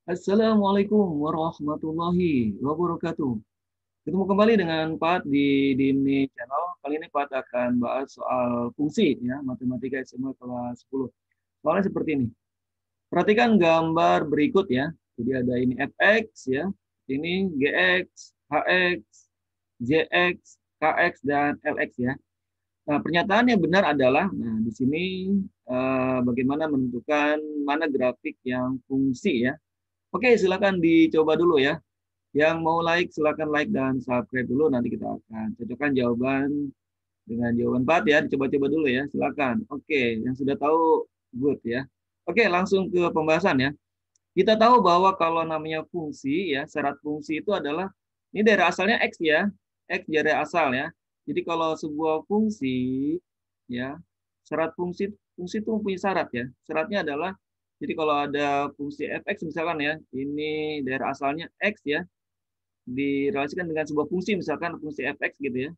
Assalamualaikum warahmatullahi wabarakatuh. Ketemu kembali dengan Pak di ini channel. Kali ini Pak akan bahas soal fungsi ya, matematika SMA kelas 10. Soalnya seperti ini. Perhatikan gambar berikut ya. Jadi ada ini fx ya, ini gx, hx, jx, kx dan lx ya. Nah, pernyataan yang benar adalah, nah di sini bagaimana menentukan mana grafik yang fungsi ya. Oke, silakan dicoba dulu ya. Yang mau like, silakan like dan subscribe dulu. Nanti kita akan cocokkan jawaban dengan jawaban Pat ya. Dicoba-coba dulu ya, silakan. Oke, yang sudah tahu, good ya. Oke, langsung ke pembahasan ya. Kita tahu bahwa kalau namanya fungsi ya, syarat fungsi itu adalah, ini dari asalnya X ya. X dari asal ya. Jadi kalau sebuah fungsi ya, syarat fungsi itu mempunyai syarat ya. Syaratnya adalah, jadi kalau ada fungsi fx misalkan ya, ini dari asalnya x ya, direlasikan dengan sebuah fungsi, misalkan fungsi fx gitu ya.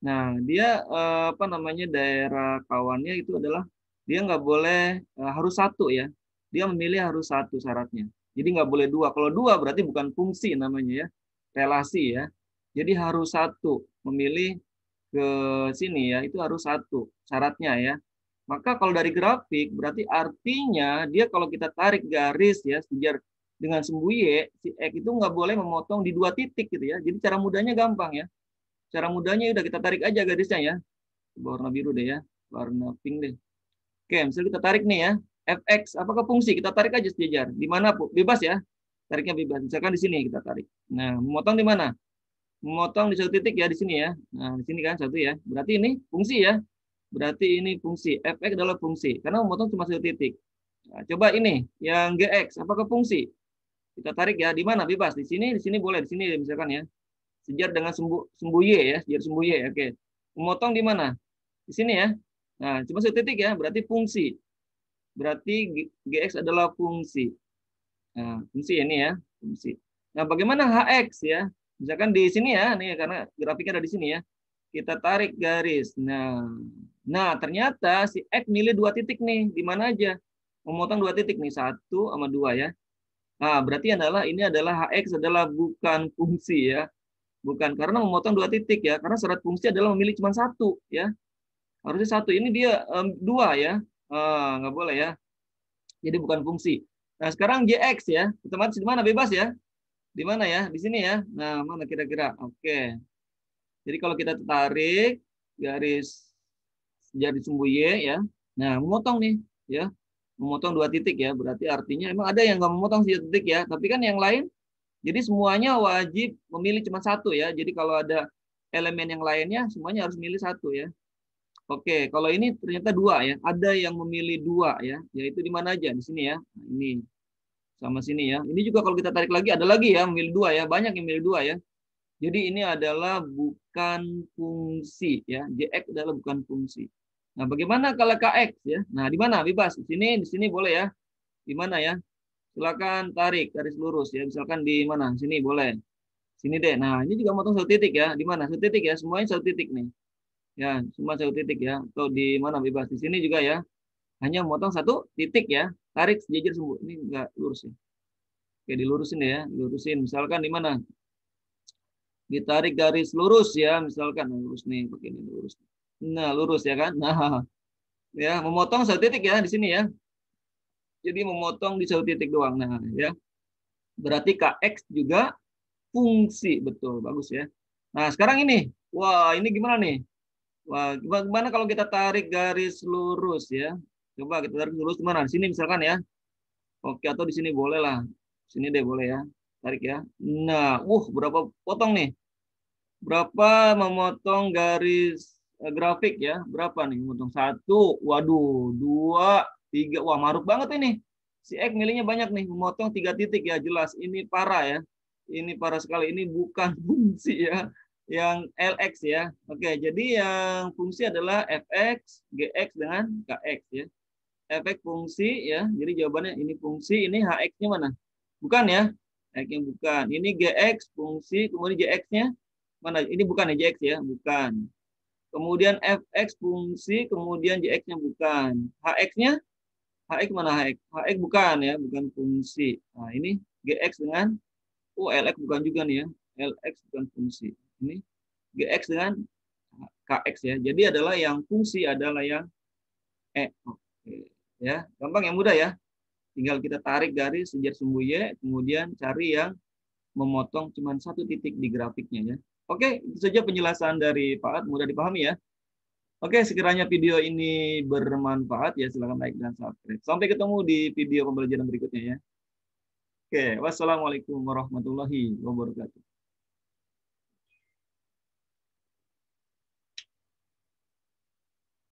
Nah, dia apa namanya, daerah kawannya itu adalah dia nggak boleh harus satu ya. Dia memilih harus satu syaratnya. Jadi nggak boleh dua. Kalau dua berarti bukan fungsi namanya ya, relasi ya. Jadi harus satu, memilih ke sini ya, itu harus satu syaratnya ya. Maka kalau dari grafik berarti artinya dia kalau kita tarik garis ya sejajar dengan sumbu Y, si X itu nggak boleh memotong di dua titik gitu ya. Jadi cara mudahnya gampang ya. Cara mudahnya udah kita tarik aja garisnya ya. Warna biru deh ya, warna pink deh. Oke, misalnya kita tarik nih ya. Fx, apakah fungsi? Kita tarik aja sejajar. Di mana? Bebas ya. Tariknya bebas. Misalkan di sini kita tarik. Nah, memotong di mana? Memotong di satu titik ya, di sini ya. Nah, di sini kan satu ya. Berarti ini fungsi ya. Berarti ini fungsi. Fx adalah fungsi. Karena memotong cuma satu titik. Nah, coba ini, yang gx. Apakah fungsi? Kita tarik ya. Di mana? Bebas. Di sini boleh. Di sini misalkan ya. Sejar dengan sumbu Y ya, sejar sumbu Y. Oke. Memotong di mana? Di sini ya. Nah, cuma satu titik ya, berarti fungsi. Berarti GX adalah fungsi. Nah, fungsi ini ya, fungsi. Nah, bagaimana HX ya? Misalkan di sini ya, nih karena grafiknya ada di sini ya. Kita tarik garis. Nah, ternyata si X milih dua titik nih, di mana aja? Memotong dua titik nih, satu sama dua ya. Nah, berarti adalah ini adalah HX adalah bukan fungsi ya. Bukan, karena memotong dua titik ya. Karena syarat fungsi adalah memilih cuma satu ya. Harusnya satu. Ini dia dua ya. Nggak boleh ya. Jadi bukan fungsi. Nah sekarang JX ya. Otomatis di mana? Bebas ya. Di mana ya? Di sini ya. Nah mana kira-kira? Oke. Jadi kalau kita tarik garis jari sumbu Y ya. Nah memotong nih ya. Memotong dua titik ya. Berarti artinya emang ada yang nggak memotong satu titik ya. Tapi kan yang lain, jadi semuanya wajib memilih cuma satu ya. Jadi kalau ada elemen yang lainnya, semuanya harus milih satu ya. Oke, kalau ini ternyata dua ya. Ada yang memilih dua ya. Yaitu di mana aja? Di sini ya. Nah, ini sama sini ya. Ini juga kalau kita tarik lagi, ada lagi ya memilih dua ya. Banyak yang memilih dua ya. Jadi ini adalah bukan fungsi ya. JX adalah bukan fungsi. Nah, bagaimana kalau KX ya? Nah, di mana? Bebas. Di sini boleh ya. Di mana ya? Silakan tarik garis lurus ya. Misalkan di mana? Sini boleh. Sini deh. Nah, ini juga motong satu titik ya. Di mana? Satu titik ya. Semuanya satu titik nih. Ya, semua satu titik ya. Atau di mana bebas. Di sini juga ya. Hanya motong satu titik ya. Tarik sejajar sumbu. Ini enggak lurus ya. Oke, dilurusin deh ya. Dilurusin. Misalkan di mana? Ditarik garis lurus ya. Misalkan lurus nih. Begini lurus. Nah, lurus ya kan? Nah, ya, memotong satu titik ya di sini ya. Jadi memotong di satu titik doang. Nah, ya. Berarti KX juga fungsi, betul, bagus ya. Nah, sekarang ini, wah, ini gimana nih? Wah, gimana kalau kita tarik garis lurus ya? Coba kita tarik lurus mana? Di sini misalkan ya. Oke, atau di sini boleh lah. Sini deh boleh ya. Tarik ya. Nah, berapa potong nih? Berapa memotong garis grafik ya? Berapa nih? Memotong satu. Waduh, dua, tiga. Wah, maruk banget ini. Si X milihnya banyak nih. Memotong tiga titik ya. Jelas. Ini parah ya. Ini parah sekali. Ini bukan fungsi ya. Yang LX ya. Oke, jadi yang fungsi adalah fx, gx dengan kx ya. Fx fungsi ya. Jadi jawabannya ini fungsi. Ini hx-nya mana? Bukan ya. X-nya bukan. Ini gx fungsi. Kemudian jx-nya mana? Ini bukan ya jx ya. Bukan. Kemudian fx fungsi. Kemudian jx-nya bukan. Hx-nya HX mana HX? HX bukan ya, bukan fungsi. Nah, ini GX dengan LX bukan juga nih ya. LX bukan fungsi. Ini GX dengan KX ya. Jadi adalah yang fungsi adalah yang Oke. Ya, gampang yang mudah ya. Tinggal kita tarik garis sejar sumbu Y, kemudian cari yang memotong cuma satu titik di grafiknya ya. Oke, itu saja penjelasan dari Pak Ad, mudah dipahami ya. Oke, sekiranya video ini bermanfaat ya silahkan like dan subscribe. Sampai ketemu di video pembelajaran berikutnya ya. Oke, wassalamualaikum warahmatullahi wabarakatuh.